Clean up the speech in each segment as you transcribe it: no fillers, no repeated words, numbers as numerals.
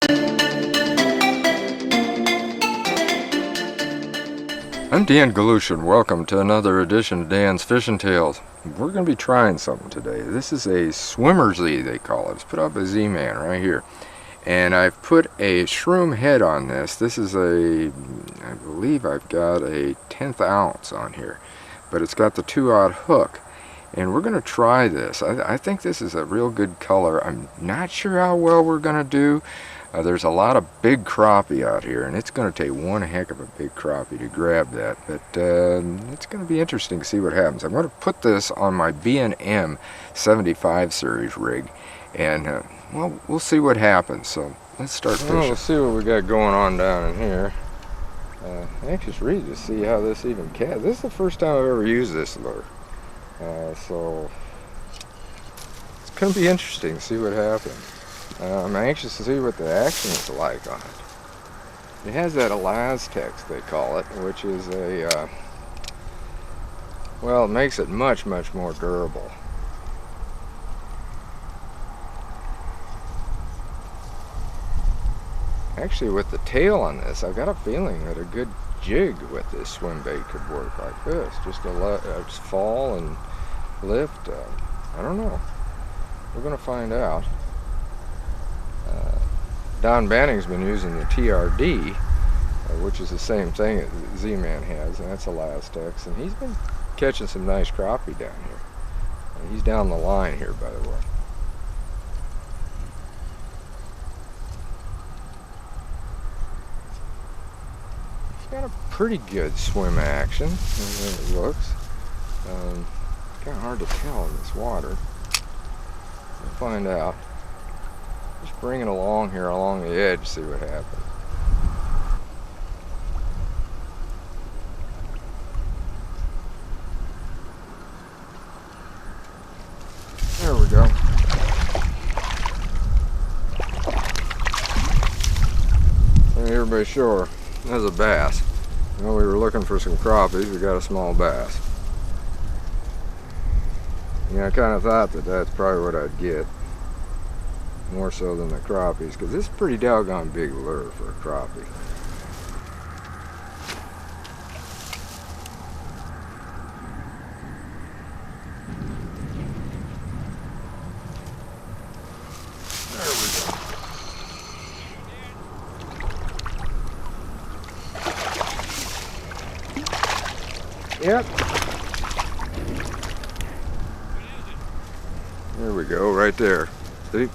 I'm Dan Galushin. Welcome to another edition of Dan's Fishing Tales. We're going to be trying something today. This is a SwimmerZ, they call it. It's put up by Z-Man right here. And I've put a shroom head on this. This is I believe I've got a 1/10 ounce on here. But it's got the 2/0 hook. And we're going to try this. I think this is a real good color. I'm not sure how well we're going to do. There's a lot of big crappie out here, and it's going to take one heck of a big crappie to grab that. But it's going to be interesting to see what happens. I'm going to put this on my B&M 75 series rig, and well, we'll see what happens. So let's start fishing. Well, we'll see what we got going on down in here. Anxious ready to see how this even casts. This is the first time I've ever used this lure, so it's going to be interesting to see what happens. I'm anxious to see what the action is like on it. It has that elastex, they call it, which is a, well, it makes it much more durable. Actually, with the tail on this, I've got a feeling that a good jig with this swim bait could work like this. Just a fall and lift. I don't know. We're going to find out. Don Banning's been using the TRD, which is the same thing that Z-Man has, and that's elastex, and he's been catching some nice crappie down here. And he's down the line here, by the way. He's got a pretty good swim action, as it looks. Kind of hard to tell in this water. We'll find out. Just bring it along here along the edge, see what happens. There we go. Everybody's sure there's a bass. Well, we were looking for some crappies. We got a small bass. Yeah, I kind of thought that that's probably what I'd get. More so than the crappies, because this is a pretty doggone big lure for a crappie. There we go. Yep. There we go, right there. See?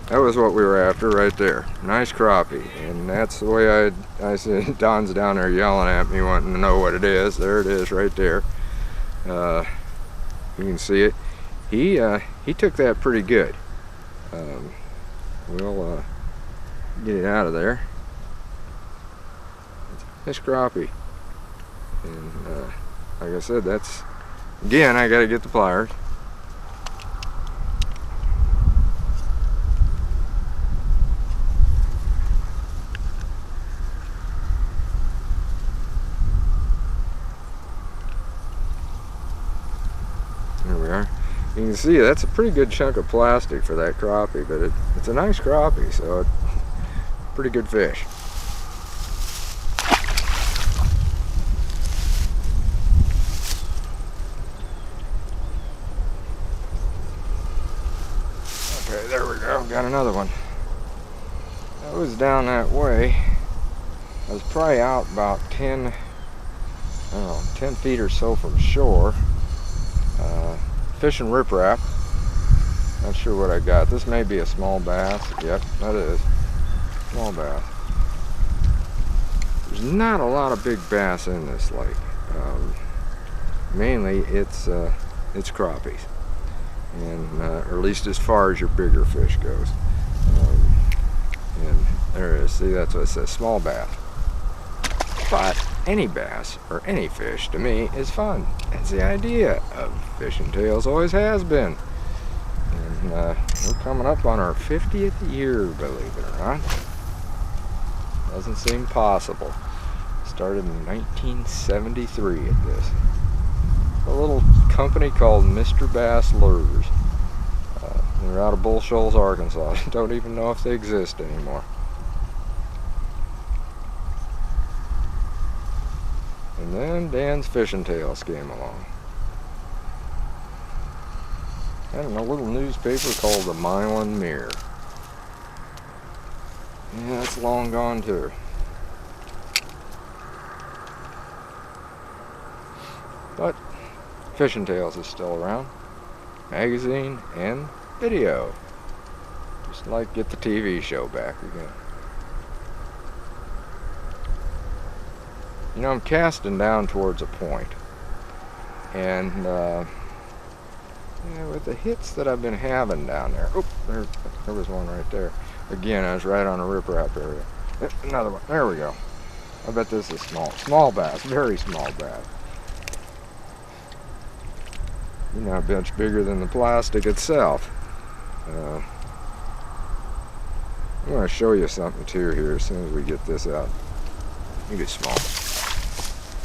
That was what we were after right there. Nice crappie. And that's the way I said, Don's down there yelling at me wanting to know what it is. There it is right there. You can see it. He took that pretty good. We'll get it out of there. Nice crappie. And like I said, that's, again, I gotta get the pliers. There we are. You can see that's a pretty good chunk of plastic for that crappie, but it's a nice crappie, so it's a pretty good fish. Okay, there we go. Got another one. That was down that way. I was probably out about 10 feet or so from shore. Fishing riprap. Not sure what I got. This may be a small bass. Yep, that is. Small bass. There's not a lot of big bass in this lake. Mainly it's crappies. And or at least as far as your bigger fish goes. And there it is. See, that's what it says, small bass. But any bass or any fish to me is fun. That's the idea of Fishing Tales, always has been. And we're coming up on our 50th year, believe it or not. Doesn't seem possible. Started in 1973 at this. A little company called Mr. Bass Lures. They're out of Bull Shoals, Arkansas. I don't even know if they exist anymore. And then Dan's Fishing Tales came along. Had a little newspaper called the Mile and Mirror. Yeah, that's long gone too. But Fishing Tales is still around. Magazine and video. Just like get the TV show back again. You know, I'm casting down towards a point. And yeah, with the hits that I've been having down there. Oh, there was one right there. Again, I was right on a riprap area. Another one. There we go. I bet this is small. Small bass. Very small bass. You're not much bigger than the plastic itself. I'm going to show you something too here as soon as we get this out. Maybe small.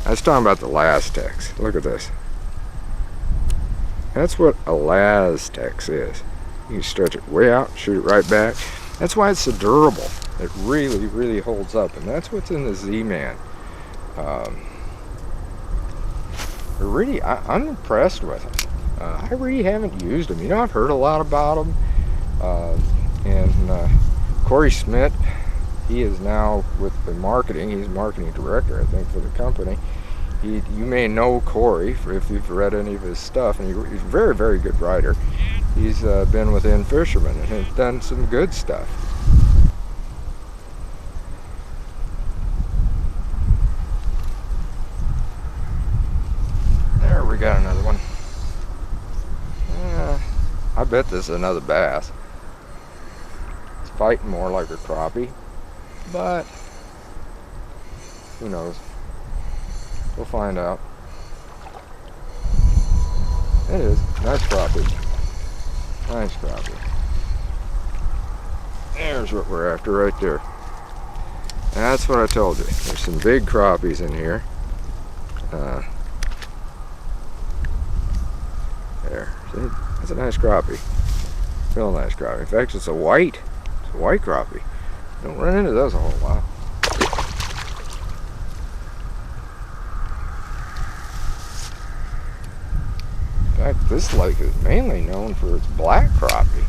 I was talking about the Lastex. Look at this. That's what a Lastex is. You can stretch it way out, shoot it right back. That's why it's so durable. It really, really holds up, and that's what's in the Z-Man. Really, I'm impressed with them. I really haven't used them. You know, I've heard a lot about them. And Corey Smith, he is now with the marketing. He's marketing director, I think, for the company. You may know Corey if you've read any of his stuff, and he's a very, very good writer. He's been within Fisherman and has done some good stuff. There, we got another one. I bet this is another bass. It's fighting more like a crappie, but who knows? We'll find out. It is. Nice crappie. Nice crappie. There's what we're after right there. That's what I told you. There's some big crappies in here. There. See? That's a nice crappie. Real nice crappie. In fact, it's a white crappie. Don't run into those a whole lot. In fact, this lake is mainly known for its black crappie.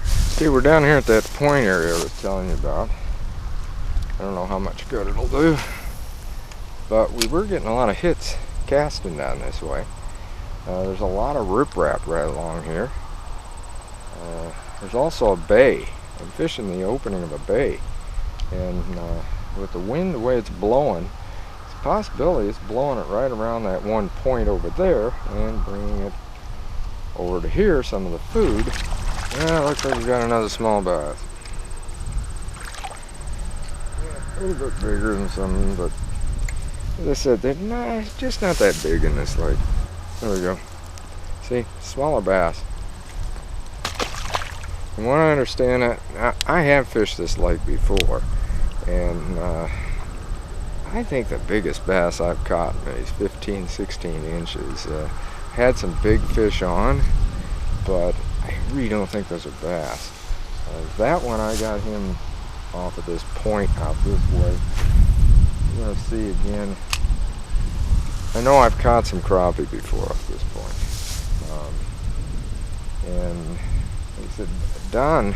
See, we're down here at that point area I was telling you about. I don't know how much good it'll do, but we were getting a lot of hits casting down this way. There's a lot of riprap right along here. There's also a bay. I'm fishing the opening of a bay, and with the wind the way it's blowing, it's a possibility it's blowing it right around that one point over there and bringing it over to here, some of the food. Yeah, looks like we got another small bass. Yeah, a little bit bigger than some, but as I said, they're just not that big in this lake. There we go. See, smaller bass. And what I understand, I have fished this lake before, and I think the biggest bass I've caught is 15, 16 inches. Had some big fish on, but I really don't think those are bass. That one, I got him off of this point out this way. You're going to see again. I know I've caught some crappie before off this point. And like I said, Don,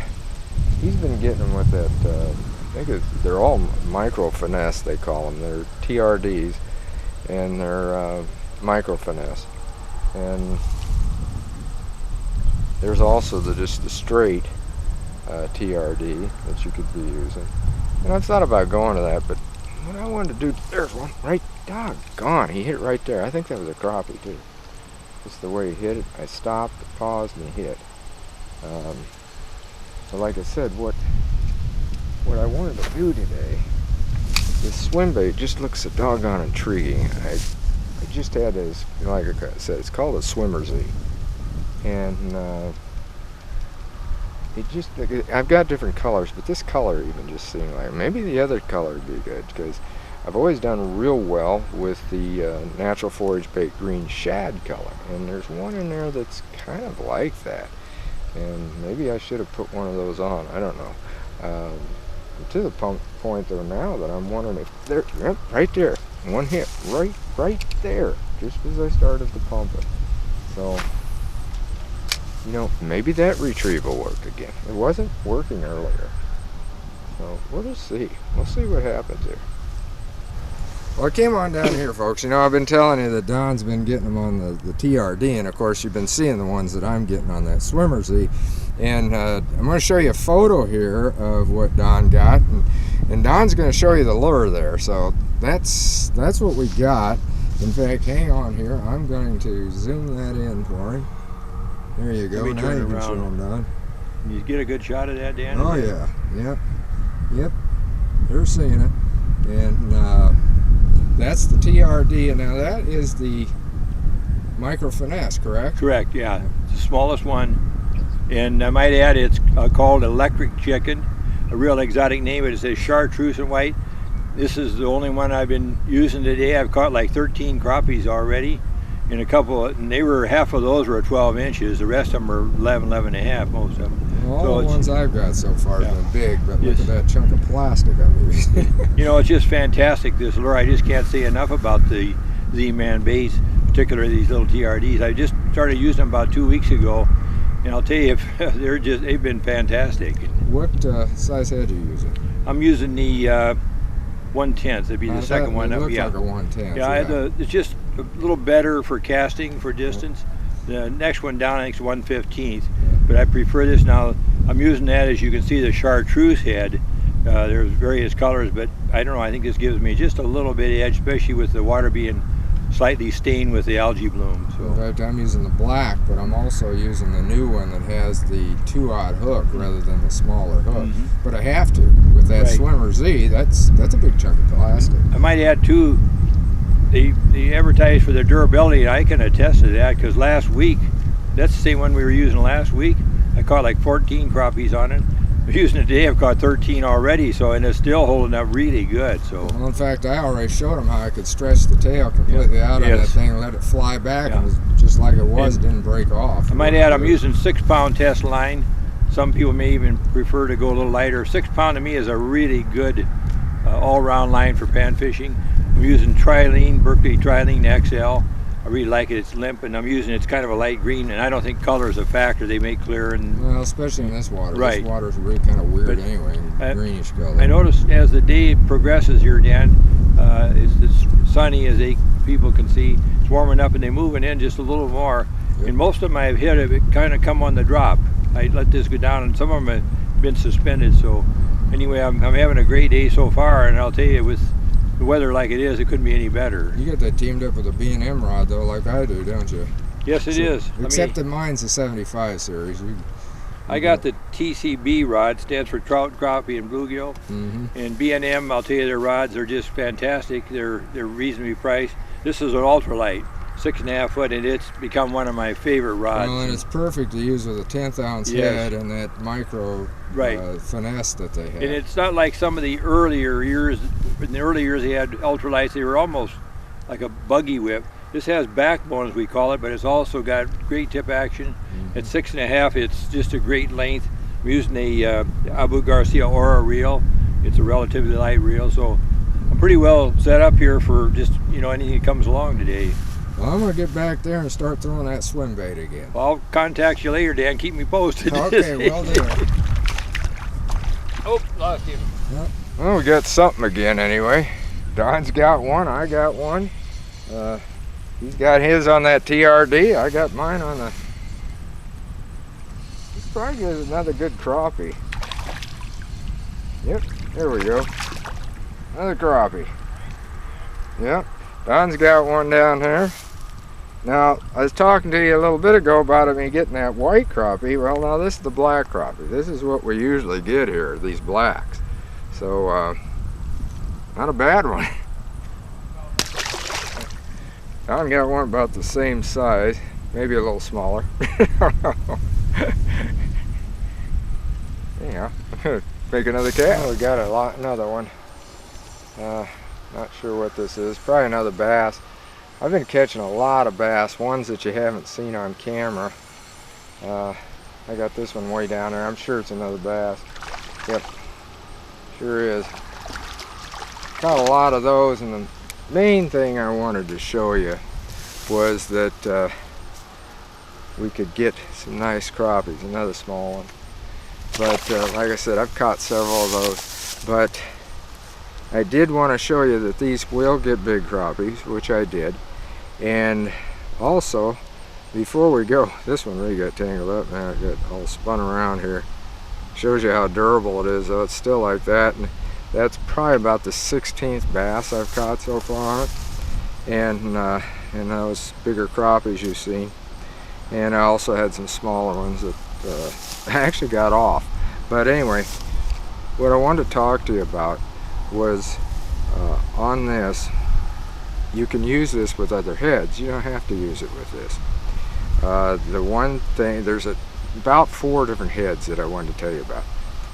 he's been getting them with that, I think they're all Micro Finesse, they call them. They're TRDs, and they're Micro Finesse. And there's also just the straight TRD that you could be using. And I've thought about going to that, but what I wanted to do, there's one right, doggone, he hit it right there. I think that was a crappie too. Just the way he hit it, I stopped, paused, and he hit. So like I said, what I wanted to do today, this swim bait just looks so doggone intriguing. I just had this, like I said, it's called a SwimmerZ. And I've got different colors, but this color even just seemed like, maybe the other color would be good, because I've always done real well with the natural forage bait green shad color, and there's one in there that's kind of like that, and maybe I should have put one of those on. I don't know. To the point though now that I'm wondering if they're right there. One hit right there, just as I started to pump it. So, you know, maybe that retrieve will work again. It wasn't working earlier. So we'll just see. We'll see what happens here. Well, I came on down here, folks. You know, I've been telling you that Don's been getting them on the TRD, and of course you've been seeing the ones that I'm getting on that SwimmerZ. And I'm going to show you a photo here of what Don got, and Don's going to show you the lure there. So that's what we got. In fact, hang on here. I'm going to zoom that in for him. There you go. Now you can show him, Don. Can you get a good shot of that, Dan? Oh yeah. Yep. They're seeing it, and that's the TRD, and now that is the Micro Finesse, correct? Correct, yeah. It's the smallest one. And I might add, it's called Electric Chicken. A real exotic name. It says chartreuse and white. This is the only one I've been using today. I've caught like 13 crappies already. And and they were, half of those were 12 inches. The rest of them are 11 and a half, most of them. Well, all the ones I've got so far have been big, but look at that chunk of plastic I'm using. You know, it's just fantastic, this lure. I just can't say enough about the Z-Man baits, particularly these little TRDs. I just started using them about 2 weeks ago, and I'll tell you, they've been fantastic. What size head are you using? I'm using the 1/10. That'd be the second one. It looks like a 1/10. Yeah, it's just a little better for casting for distance. The next one down, I think, is 1/15, but I prefer this now. I'm using that, as you can see, the chartreuse head. There's various colors, but I don't know, I think this gives me just a little bit of edge, especially with the water being slightly stained with the algae bloom. So. In fact, I'm using the black, but I'm also using the new one that has the 2/0 hook rather than the smaller hook. But I have to. With that SwimmerZ, that's a big chunk of plastic. I might add too, they advertise for their durability, and I can attest to that, because last week, that's the same one we were using last week. I caught like 14 crappies on it. I'm using it today, I've caught 13 already, so, and it's still holding up really good. So, well, in fact, I already showed them how I could stretch the tail completely out on that thing and let it fly back, and it was just like it was, it didn't break off. I might add, I'm using 6-pound test line. Some people may even prefer to go a little lighter. 6-pound to me is a really good all-round line for pan fishing. I'm using Trilene, Berkeley Trilene XL. I really like it. It's limp, and I'm using it's kind of a light green, and I don't think color is a factor. They make clear, and well, especially in this water. This water's really kind of weird anyway, greenish color. I noticed as the day progresses here, Dan, it's sunny, as people can see. It's warming up, and they're moving in just a little more. And most of them I've hit it kind of come on the drop. I let this go down, and some of them have been suspended. So anyway, I'm having a great day so far, and I'll tell you, with the weather like it is, it couldn't be any better. You got that teamed up with a B&M rod though, like I do, don't you? Yes, it is. Except that mine's the 75 series. I got the TCB rod, stands for trout, crappie, and bluegill. And B&M, I'll tell you, their rods are just fantastic. They're reasonably priced. This is an ultralight, 6.5 foot, and it's become one of my favorite rods. Well, and it's perfect to use with a 10th ounce head and that micro finesse that they have. And it's not like some of the earlier years. In the early years, they had ultralights. They were almost like a buggy whip. This has backbone, as we call it, but it's also got great tip action. At 6.5, it's just a great length. I'm using a Abu Garcia Aura reel. It's a relatively light reel, so I'm pretty well set up here for just, you know, anything that comes along today. Well, I'm going to get back there and start throwing that swim bait again. Well, I'll contact you later, Dan. Keep me posted. Okay, well do. Oh, lost him. Yep. Well, we got something again anyway. Don's got one, I got one. He's got his on that TRD, I got mine on the... This probably is another good crappie. Yep, there we go. Another crappie. Yep, Don's got one down there. Now, I was talking to you a little bit ago about me getting that white crappie. Well, now this is the black crappie. This is what we usually get here, these blacks. So, not a bad one. Don got one about the same size, maybe a little smaller. Anyhow, I'm gonna make another cast. Oh, we got another one. Not sure what this is. Probably another bass. I've been catching a lot of bass, ones that you haven't seen on camera. I got this one way down there. I'm sure it's another bass. Yep, sure is. Caught a lot of those in the main thing I wanted to show you was that we could get some nice crappies, another small one. But like I said, I've caught several of those. But I did want to show you that these will get big crappies, which I did. And also, before we go, this one really got tangled up, man. It got all spun around here. Shows you how durable it is, though. It's still like that. And that's probably about the 16th bass I've caught so far on it. And those bigger crappies you've seen. And I also had some smaller ones that I actually got off. But anyway, what I wanted to talk to you about was on this, you can use this with other heads. You don't have to use it with this. The one thing, there's about 4 different heads that I wanted to tell you about.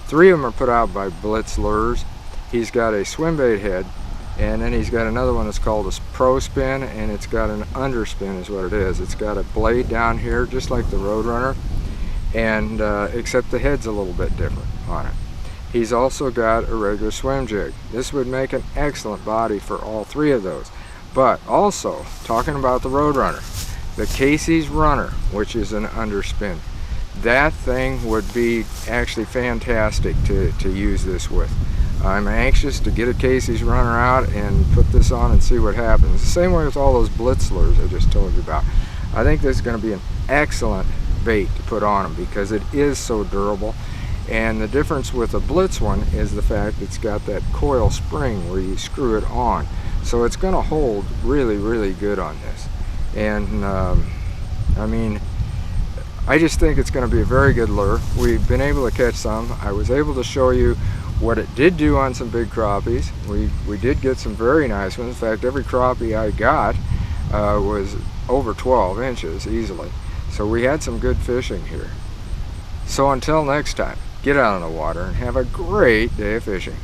3 of them are put out by Blitz Lures. He's got a swimbait head, and then he's got another one that's called a pro spin, and it's got an underspin is what it is. It's got a blade down here just like the Roadrunner, and except the head's a little bit different on it. He's also got a regular swim jig. This would make an excellent body for all 3 of those. But also, talking about the Roadrunner, the Casey's Runner, which is an underspin, that thing would be actually fantastic to use this with. I'm anxious to get a Casey's Runner out and put this on and see what happens. The same way with all those Blitz lures I just told you about. I think this is going to be an excellent bait to put on them because it is so durable. And the difference with a Blitz one is the fact it's got that coil spring where you screw it on. So it's going to hold really, really good on this. And I mean, I just think it's going to be a very good lure. We've been able to catch some. I was able to show you what it did do on some big crappies. We did get some very nice ones. In fact, every crappie I got was over 12 inches easily. So we had some good fishing here. So until next time, get out on the water and have a great day of fishing.